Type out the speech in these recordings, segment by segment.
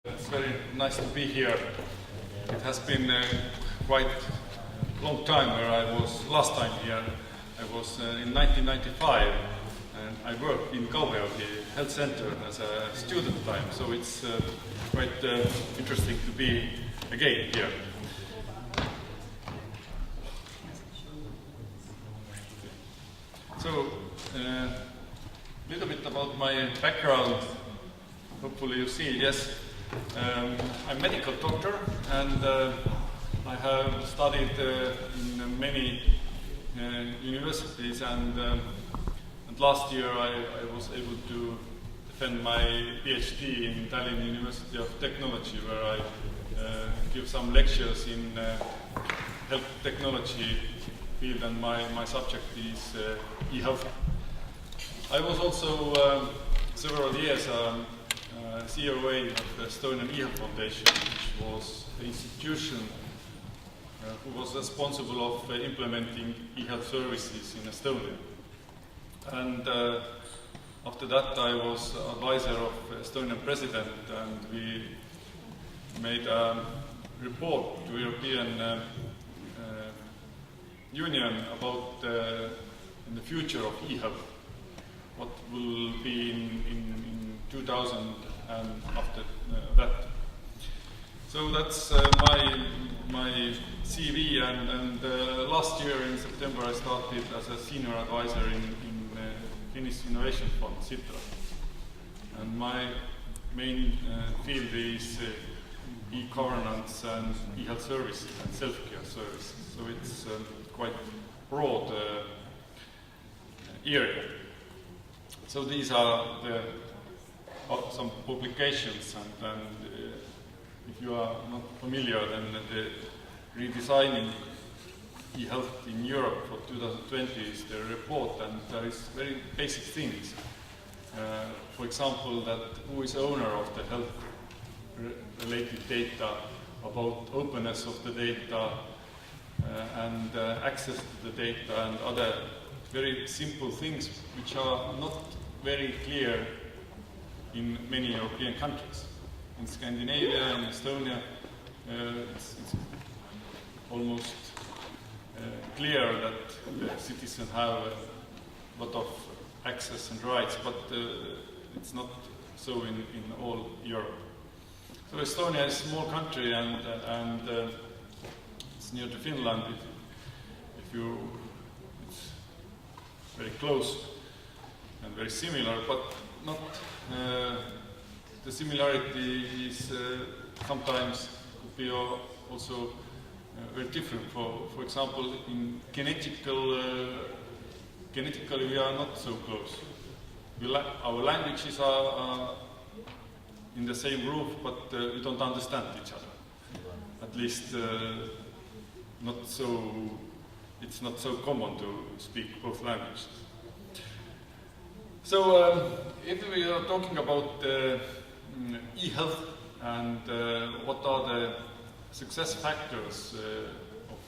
It's very nice to be here. It has been quite a long time where I was last time here. I was in 1995 and I worked in Kauhajoki Health Center as a student time, so it's quite interesting to be again here. So, a little bit about my background. Hopefully you see, yes. I'm a medical doctor and I have studied in many universities and last year I was able to defend my PhD in Tallinn University of Technology, where I give some lectures in health technology field, and my subject is e-health. I was also several years COA of the Estonian e-health Foundation, which was the institution who was responsible of implementing e-health services in Estonia. And after that I was advisor of Estonian president, and we made a report to European Union about in the future of e-health, what will be in 2000 and after that. So that's my CV, and last year in September I started as a senior advisor in Finnish Innovation Fund, Sitra. And my main field is e-governance and e-health services and self-care services. So it's quite broad area. So these are some publications, and if you are not familiar, then the redesigning e-health in Europe for 2020 is the report, and there is very basic things. For example, that who is owner of the health-related data, about openness of the data, and access to the data, and other very simple things which are not very clear in many European countries. In Scandinavia, in Estonia, it's almost clear that the citizens have a lot of access and rights, but it's not so in all Europe. So Estonia is a small country, and it's near to Finland. It's very close and very similar, but not. The similarity is sometimes could be also very different. For example, in genetically we are not so close. Our languages are in the same roof, but we don't understand each other. At least it's not so common to speak both languages. So if we are talking about e-health and what are the success factors of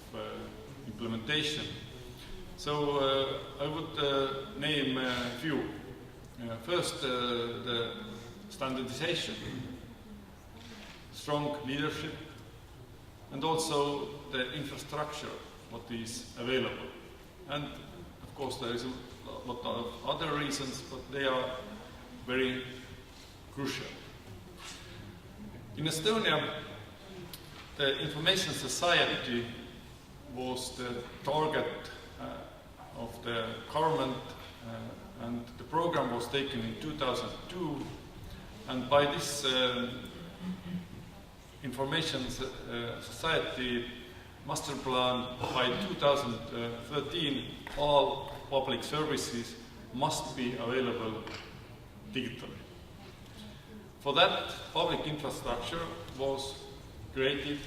implementation, so I would name a few. First, the standardization, strong leadership, and also the infrastructure, what is available. And of course there is a lot of other reasons, but they are very crucial. In Estonia, the information society was the target of the government, and the program was taken in 2002, and by this information society master plan, by 2013 all public services must be available digitally. For that, public infrastructure was created,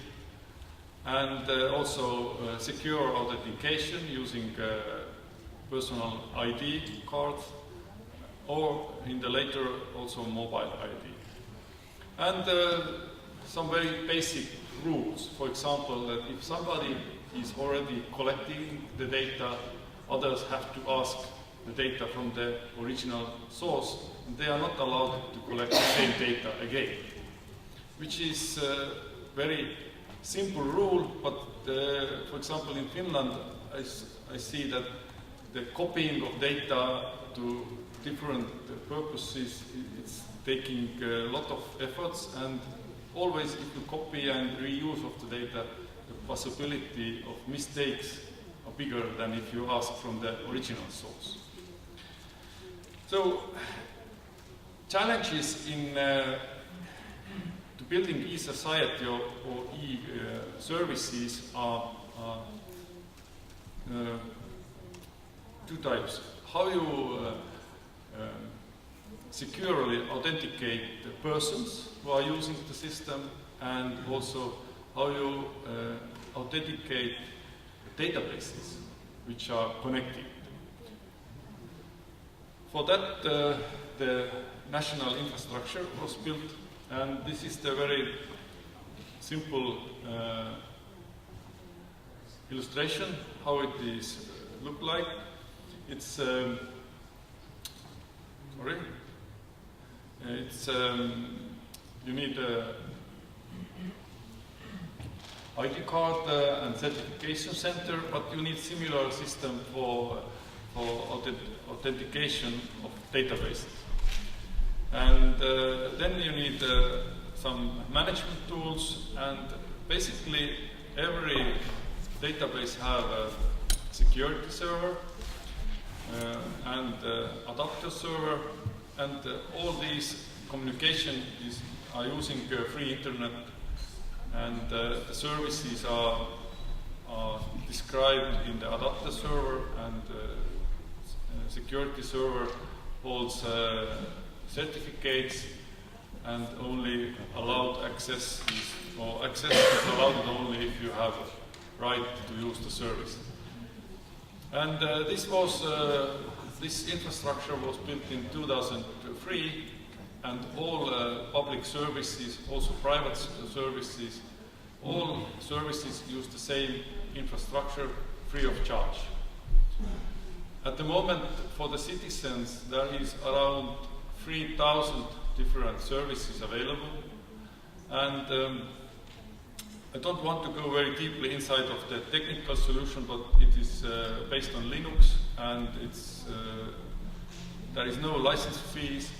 and also secure authentication using personal ID cards, or in the later also mobile ID. And some very basic rules. For example, that if somebody is already collecting the data, others have to ask the data from the original source, and they are not allowed to collect the same data again. which is a very simple rule, but for example in Finland I see that the copying of data to different purposes, it's taking a lot of efforts, and always if you copy and reuse of the data, the possibility of mistakes are bigger than if you ask from the original source. So challenges in to building e-society or e-services are two types. How you securely authenticate the persons who are using the system, and also how you authenticate databases which are connected. For that, the national infrastructure was built, and this is the very simple illustration how it is look like. It's sorry. It's you need a ID card and certification center, but you need similar system for authentication of databases. And then you need some management tools, and basically every database have a security server and adapter server, and all these communication are using free internet, and the services are described in the adapter server, and security server holds certificates, and only allowed access is allowed only if you have right to use the service. And this infrastructure was built in 2003, and all public services, also private services, all services use the same infrastructure free of charge. At the moment, for the citizens, there is around 3,000 different services available, and I don't want to go very deeply inside of the technical solution, but it is based on Linux, and there is no license fees,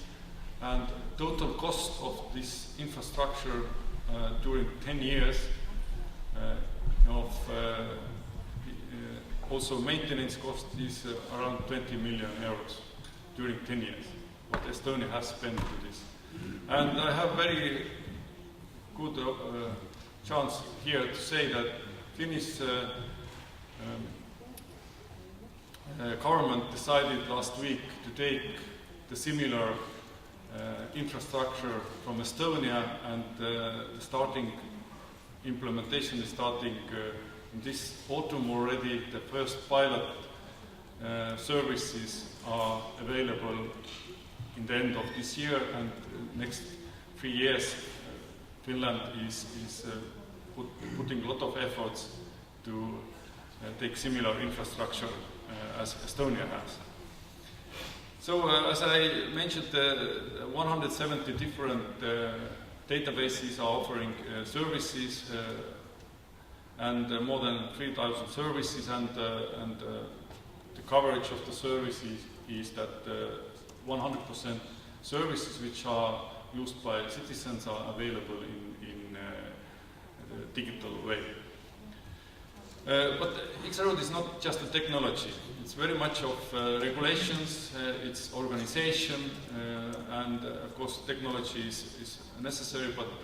and total cost of this infrastructure during 10 years also maintenance cost is around 20 million euros during 10 years, what Estonia has spent to this. And I have very good chance here to say that Finnish government decided last week to take the similar infrastructure from Estonia, and the implementation is starting in this autumn already. The first pilot services are available in the end of this year, and next 3 years Finland is putting a lot of efforts to take similar infrastructure as Estonia has. So as I mentioned, 170 different databases are offering services, and more than 3,000 services, and the coverage of the services is that 100% services which are used by citizens are available in a digital way. But X-Road is not just a technology, it's very much of regulations, it's organization, and of course technology is necessary, but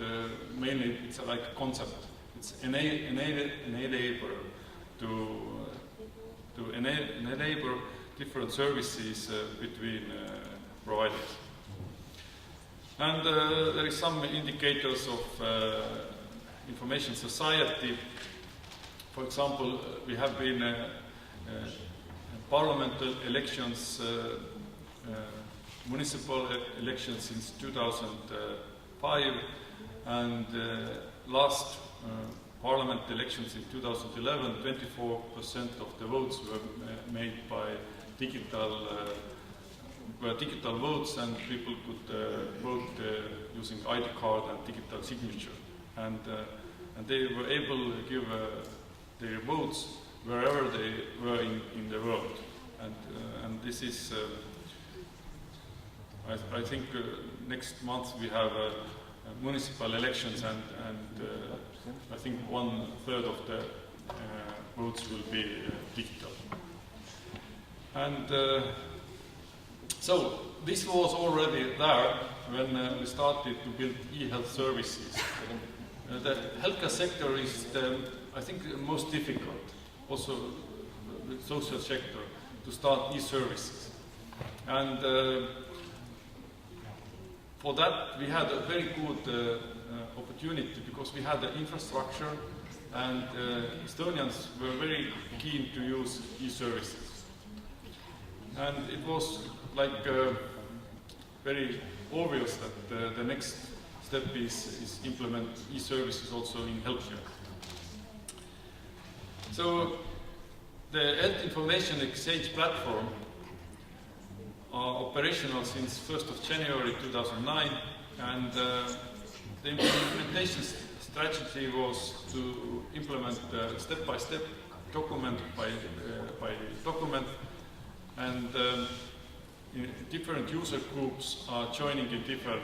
mainly it's like a concept. It's enabler to enable different services between providers. And there is some indicators of information society. For example, we have been parliamentary elections, municipal elections since 2005, and last parliament elections in 2011, 24% of the votes were made by digital were digital votes, and people could vote using ID card and digital signature. And they were able to give their votes wherever they were in the world. And this is, I think next month we have municipal elections, and I think 1/3 of the votes will be digital. And so this was already there when we started to build e-health services. The healthcare sector is, I think, the most difficult, also the social sector, to start e-services. And for that we had a very good opportunity, because we had the infrastructure, and Estonians were very keen to use e-services. And it was like very obvious that the next step is implement e-services also in healthcare. So the Health Information Exchange platform are operational since 1st of January 2009, and the implementation strategy was to implement step-by-step, document by document, and different user groups are joining in different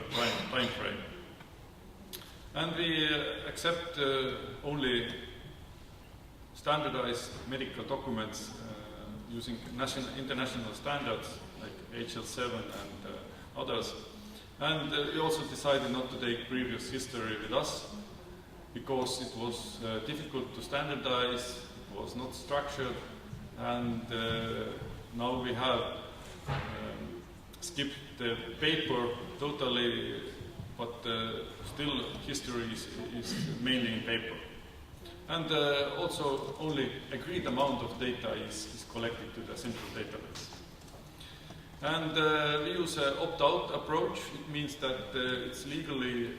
time frame. And we accept only standardized medical documents using international standards like HL7 and others. And we also decided not to take previous history with us, because it was difficult to standardize, it was not structured, and now we have skipped the paper totally, but still history is mainly in paper. And also only agreed amount of data is collected to the central database. And we use an opt-out approach. It means that it's legally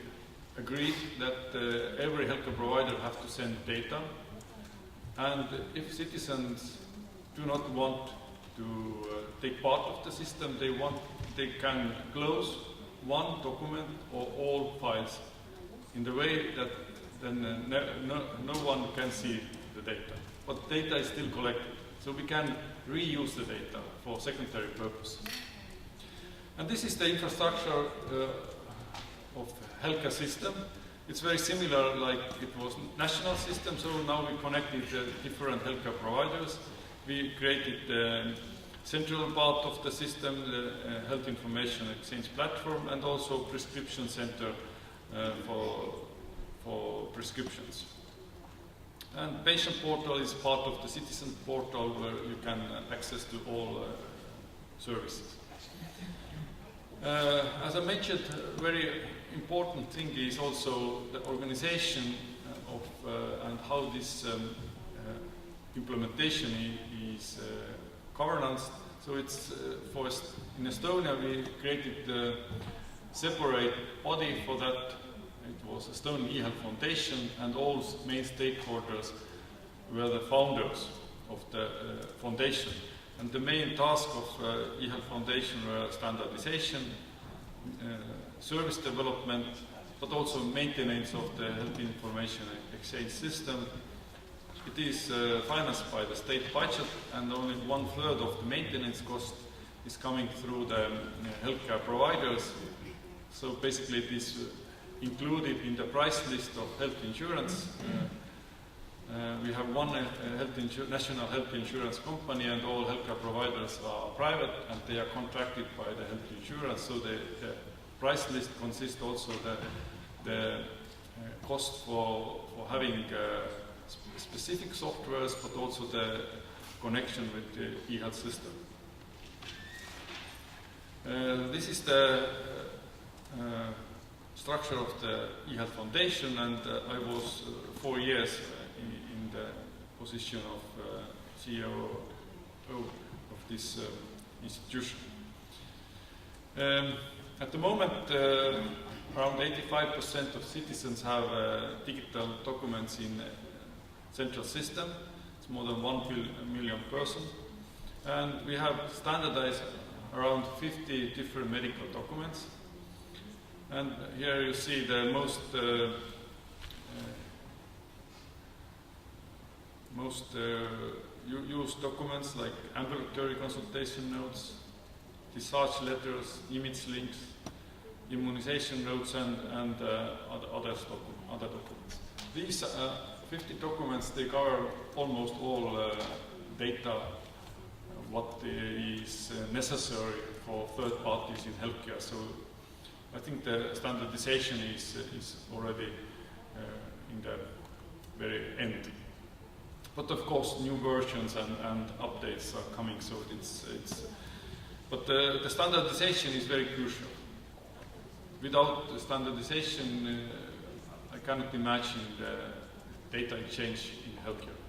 agreed that every healthcare provider has to send data. And if citizens do not want to take part of the system, they can close one document or all files in the way that then no one can see the data. But data is still collected, so we can reuse the data for secondary purposes. And this is the infrastructure of healthcare system. It's very similar like it was national system, so now we connected different healthcare providers. We created the central part of the system, the Health Information Exchange platform, and also prescription center for prescriptions. And patient portal is part of the citizen portal, where you can access to all services. As I mentioned, a very important thing is also the organization of and how this implementation is governance. So it's in Estonia we created a separate body for that. It was Estonian eHealth Foundation, and all main stakeholders were the founders of the foundation. And the main task of eHealth Foundation were standardization, service development, but also maintenance of the health information exchange system. It is financed by the state budget, and only 1/3 of the maintenance cost is coming through the healthcare providers. So basically it is included in the price list of health insurance. We have one national health insurance company, and all healthcare providers are private, and they are contracted by the health insurance. So the price list consists also the cost for having specific softwares, but also the connection with the e-health system. This is the structure of the eHealth Foundation, and I was 4 years in the position of CEO of this institution. At the moment, around 85% of citizens have digital documents in central system. It's more than 1 million persons. And we have standardized around 50 different medical documents. And here you see the most used documents like ambulatory consultation notes, discharge letters, image links, immunization notes, and other documents. These 50 documents, they cover almost all data what is necessary for third parties in healthcare. So I think the standardization is already in the very end. But of course, new versions and updates are coming. So but the standardization is very crucial. Without the standardization, I cannot imagine the data exchange in healthcare.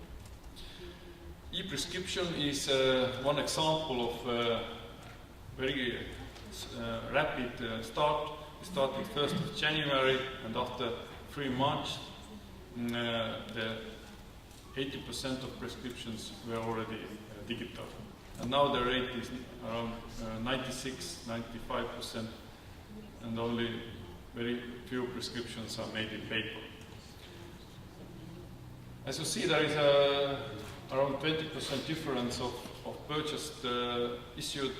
E-prescription is one example of very rapid start. We started 1st of January, and after 3 months, the 80% of prescriptions were already digital. And now the rate is around 96–95%, and only very few prescriptions are made in paper. As you see, there is around 20% difference of purchased, issued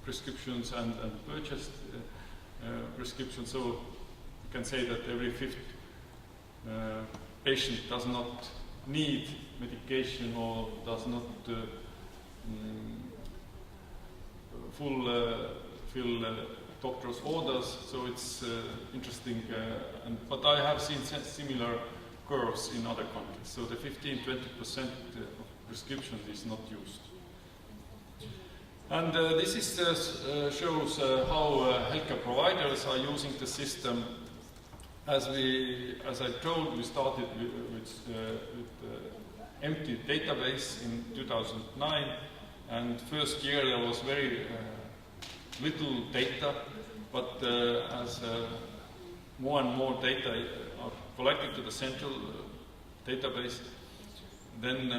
prescriptions and purchased prescriptions. So you can say that every 5th patient does not need medication or does not fill doctor's orders. So it's interesting. But I have seen similar curves in other countries. So the 15–20% of prescriptions is not used. And this shows how healthcare providers are using the system. As I told, we started with empty database in 2009, and first year there was very little data, but as more and more data are collected to the central database, then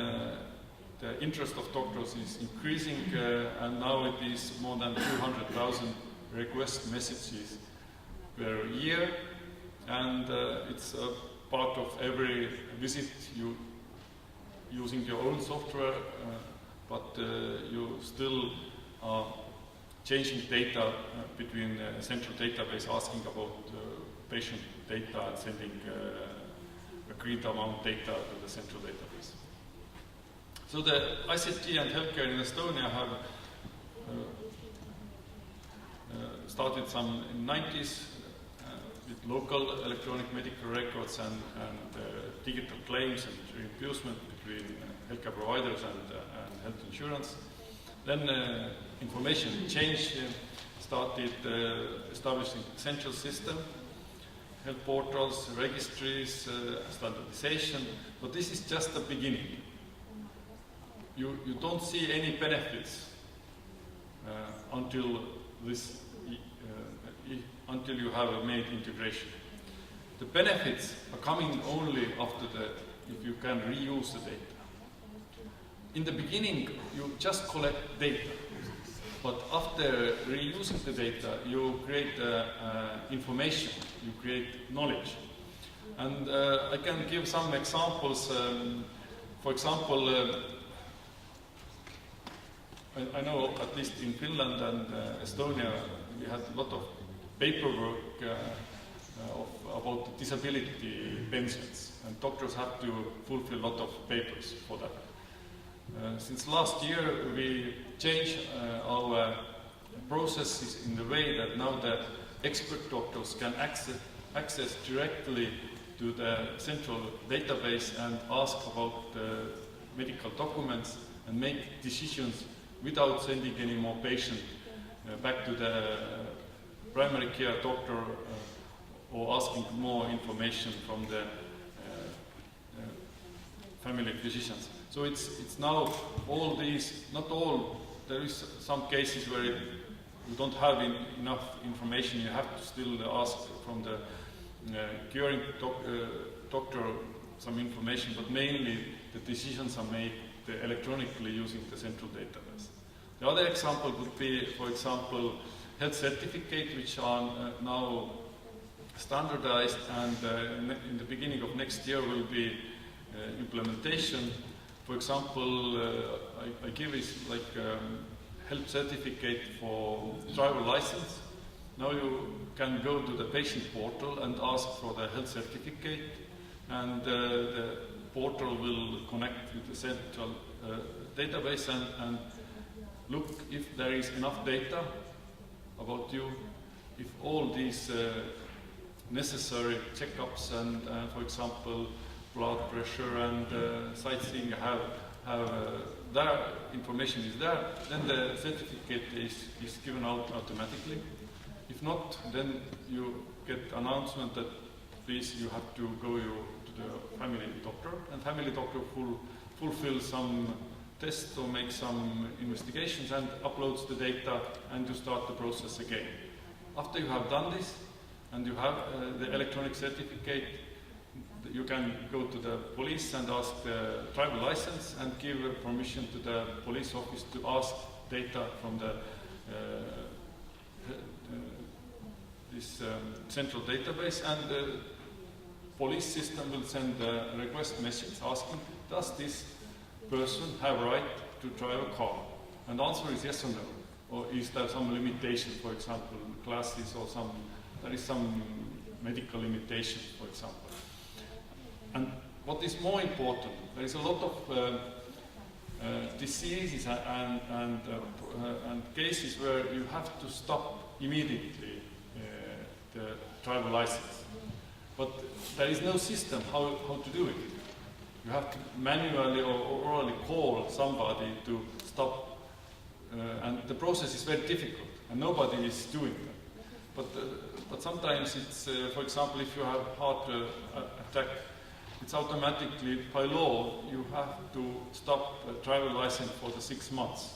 the interest of doctors is increasing, and now it is more than 200,000 request messages per year, and it's a part of every visit you using your own software, but you still are changing data between a central database, asking about patient data and sending agreed amount data to the central database. So the ICT and healthcare in Estonia have started some in the 90s with local electronic medical records and digital claims and reimbursement between healthcare providers and health insurance. Then information exchange started establishing central system, health portals, registries, standardization, but this is just the beginning. You don't see any benefits until you have made integration. The benefits are coming only after if you can reuse the data. In the beginning, you just collect data, but after reusing the data, you create information, you create knowledge. And I can give some examples. For example, I know at least in Finland and Estonia, we had a lot of paperwork about disability pensions, and doctors have to fulfill a lot of papers for that. Since last year, we changed our processes in the way that now the expert doctors can access directly to the central database and ask about the medical documents and make decisions without sending any more patient back to the primary care doctor or asking more information from the family physicians. So it's now all these, not all, there is some cases where you don't have enough information, you have to still ask from the curing doctor some information, but mainly the decisions are made electronically using the central database. The other example would be, for example, health certificate, which are now standardized, and in the beginning of next year will be implementation. For example, I give is like health certificate for driver license. Now you can go to the patient portal and ask for the health certificate, and the portal will connect with the central database and look if there is enough data about you, if all these necessary checkups and, for example, blood pressure and sightseeing their information is there, then the certificate is given out automatically. If not, then you get announcement that please you have to go to the family doctor, and family doctor fulfill some tests or make some investigations and uploads the data, and you start the process again. After you have done this and you have the electronic certificate, you can go to the police and ask the driver license and give permission to the police office to ask data from the this central database, and the police system will send a request message asking, does this person have right to drive a car? And the answer is yes or no. Or is there some limitation, for example, classes, or there is some medical limitation, for example. And what is more important, there is a lot of diseases and cases where you have to stop immediately the driver license. But there is no system how to do it. You have to manually or orally call somebody to stop, and the process is very difficult, and nobody is doing that. But sometimes it's, for example, if you have heart attack, it's automatically, by law, you have to stop a driver license for the 6 months.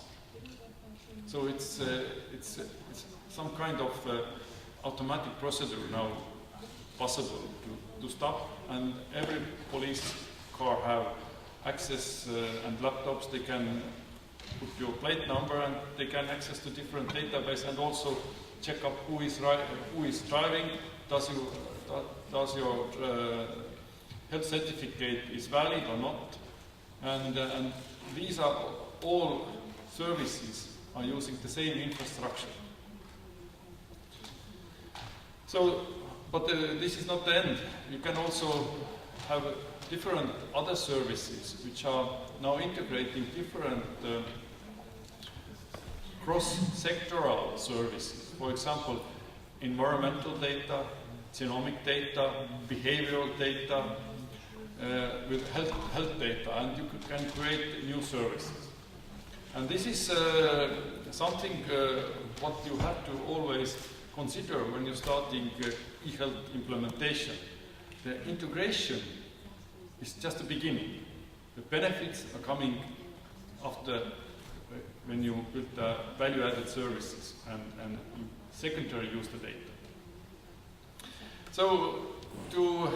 So it's some kind of automatic procedure now possible to stop, and every police car have access and laptops. They can put your plate number, and they can access to different database, and also check up who is driving, does your health certificate is valid or not, and these are all services are using the same infrastructure. So, but this is not the end. You can also have different other services which are now integrating different cross-sectoral services. For example, environmental data, genomic data, behavioral data, with health data, and you can create new services. And this is something what you have to always consider when you're starting e-health implementation. The integration is just the beginning. The benefits are coming after when you build the value-added services and you secondary use the data. So to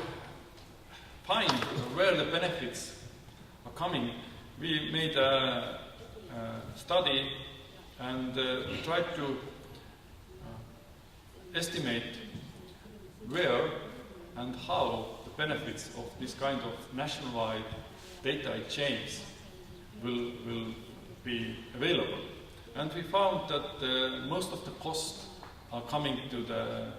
find where the benefits are coming, we made a study and tried to estimate where and how the benefits of this kind of nationwide data exchange will be available. And we found that most of the costs are coming to the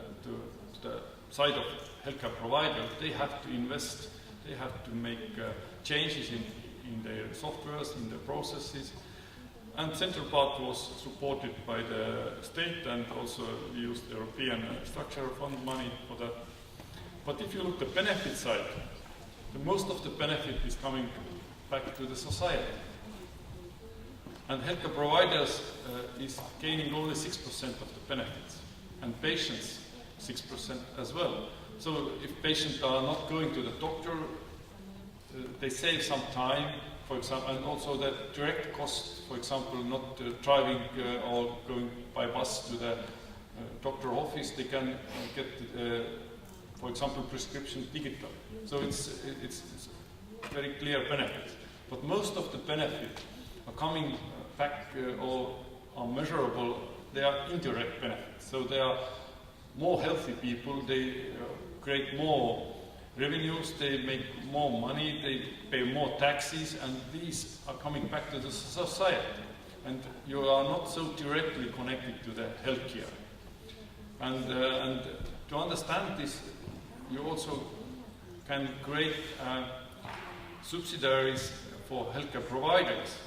side of healthcare provider. They have to invest, they have to make changes in their softwares, in their processes. And central part was supported by the state, and also we used European structural fund money for that. But if you look at the benefit side, the most of the benefit is coming back to the society. And healthcare providers is gaining only 6% of the benefits, and patients 6% as well. So if patients are not going to the doctor, they save some time, for example, and also the direct cost, for example, not driving or going by bus to the doctor office, they can get, for example, prescription digital. So it's very clear benefits. But most of the benefit are coming back or are measurable, they are indirect benefits. So they are more healthy people, they create more revenues, they make more money, they pay more taxes, and these are coming back to the society. And you are not so directly connected to the healthcare. And to understand this, you also can create subsidiaries for healthcare providers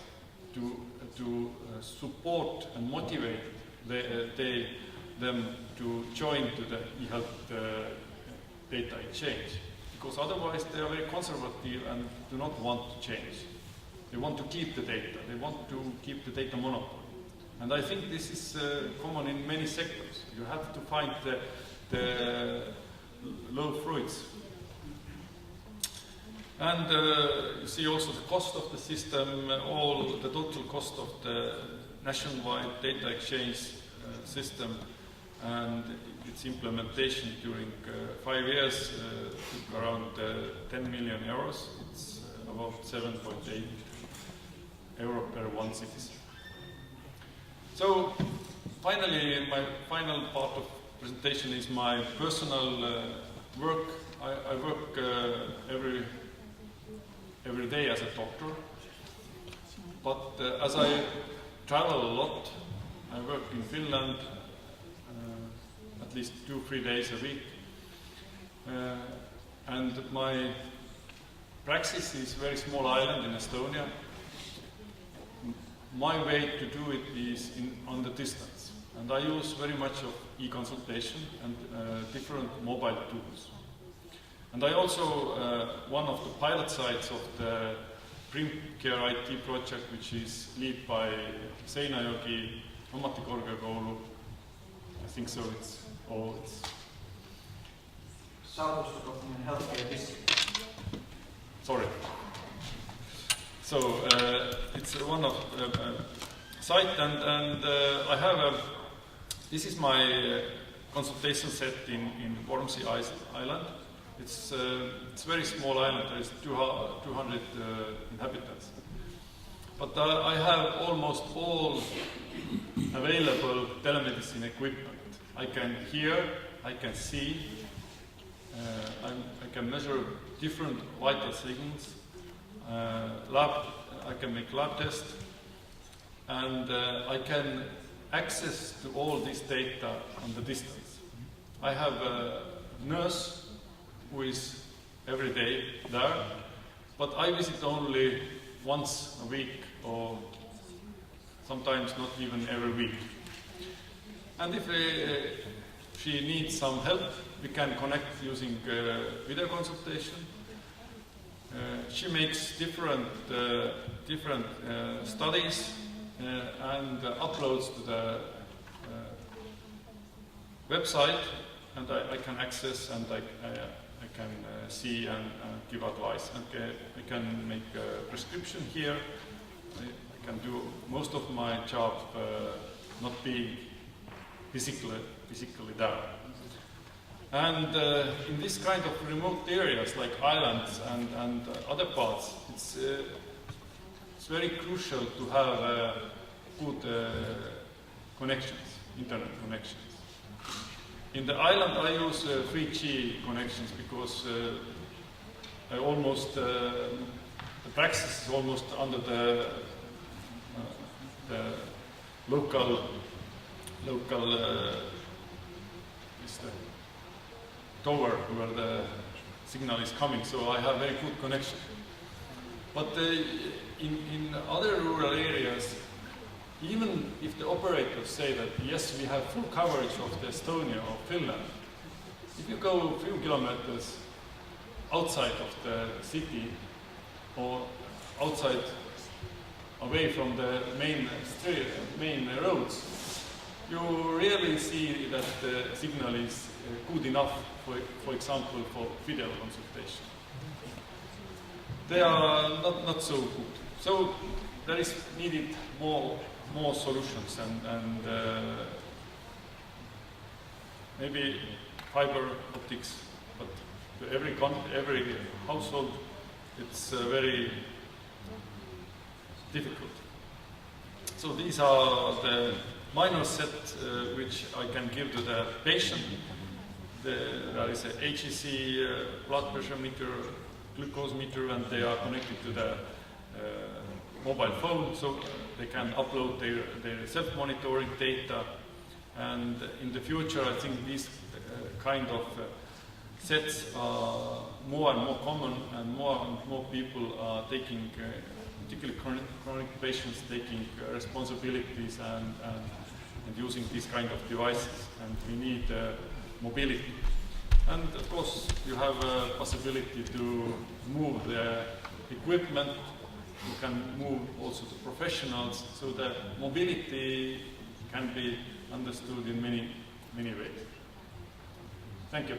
to support and motivate them to join to the e-health data exchange. Because otherwise they are very conservative and do not want to change. They want to keep the data. They want to keep the data monopoly. And I think this is common in many sectors. You have to find the low fruits. And you see also the cost of the system, the total cost of the nationwide data exchange system and its implementation during 5 years took around 10 million euros. It's about 7.8 euro per one citizen. So finally, my final part of presentation is my personal work. I work every day as a doctor, but as I travel a lot, I work in Finland at least 2-3 days a week, and my praxis is a very small island in Estonia. My way to do it is on the distance, and I use very much of e-consultation and different mobile tools. And I also, one of the pilot sites of the Primcare IT project, which is led by Seinäjoki Ammattikorkeakoulu, I think so, it's healthcare district. Sorry. So it's one of site, and I have this is my consultation set in Vormsi Island. It's a very small island. There is 200 inhabitants. But I have almost all available telemedicine equipment. I can hear, I can see, I can measure different vital signals. I can make lab tests, and I can access to all this data on the distance. I have a nurse who is every day there, but I visit only once a week, or sometimes not even every week. And if she needs some help, we can connect using video consultation. She makes different studies and uploads to the website, and I can access, and I can see and give advice. I can make a prescription here. I can do most of my job not being physically there. And in this kind of remote areas like islands and other parts, it's very crucial to have good connections, internet connections. In the island I use 3G connections because the praxis is almost under the local tower where the signal is coming, so I have very good connection. But in other rural areas, even if the operators say that yes, we have full coverage of the Estonia or Finland, if you go a few kilometers outside of the city or outside away from the main roads, you really see that the signal is good enough, for example, for video consultation. They are not so good. So there is needed more solutions, and maybe fiber optics, but to every household it's very difficult. So these are the minor set which I can give to the patient. There is a HEC blood pressure meter, glucose meter, and they are connected to the mobile phone, so they can upload their self-monitoring data. And in the future, I think these kind of sets are more and more common, and more people are taking, particularly chronic patients, taking responsibilities and using these kind of devices. And we need mobility. And of course, you have a possibility to move the equipment. You can move also the professionals, so that mobility can be understood in many ways. Thank you.